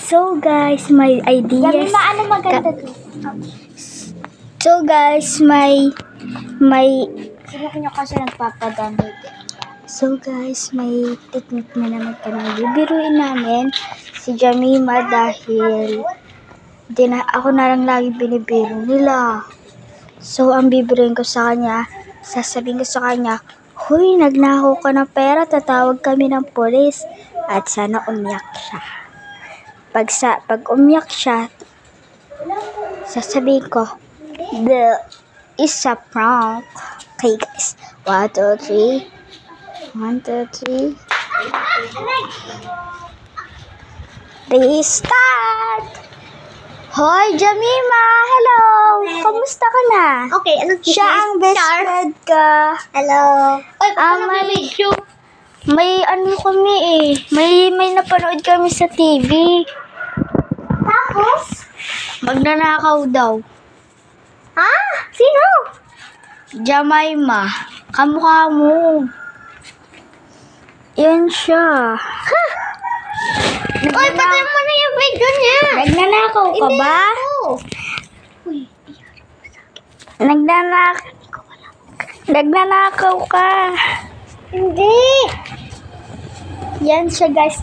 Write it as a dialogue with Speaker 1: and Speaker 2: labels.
Speaker 1: So guys, may ideas.
Speaker 2: Ano maganda to?
Speaker 1: So guys, may
Speaker 2: Sino ko nyo kasi nagpapadamig?
Speaker 1: So guys, may technique na naman kami. Bibiruin namin si Jamima dahil ako na lang lagi binibiro nila. So ang bibiruin ko sa kanya, sasabihin ko sa kanya, "Hoy, nagnakaw ka ng pera, tatawag kami ng pulis." At sana umiyak siya. Pag umiyak siya, sasabihin ko, "It's a prank." Okay guys, 1, 2, 3. 1, 2, 3. Restart! Hoy, Jamima! Hello! Kamusta ka na?
Speaker 2: Okay, anong
Speaker 1: Siya ang best friend ka.
Speaker 2: Hello. Oy,
Speaker 1: May ano kami eh. May napanood kami sa TV.
Speaker 2: Tapos?
Speaker 1: Magnanakaw daw.
Speaker 2: Ha? Sino?
Speaker 1: Jamima. Kamukha mo. Yan siya.
Speaker 2: Oy, patay mo na yung video niya.
Speaker 1: Nagnanakaw ka ba? Nagnanakaw ka.
Speaker 2: Hindi.
Speaker 1: Yan siya guys.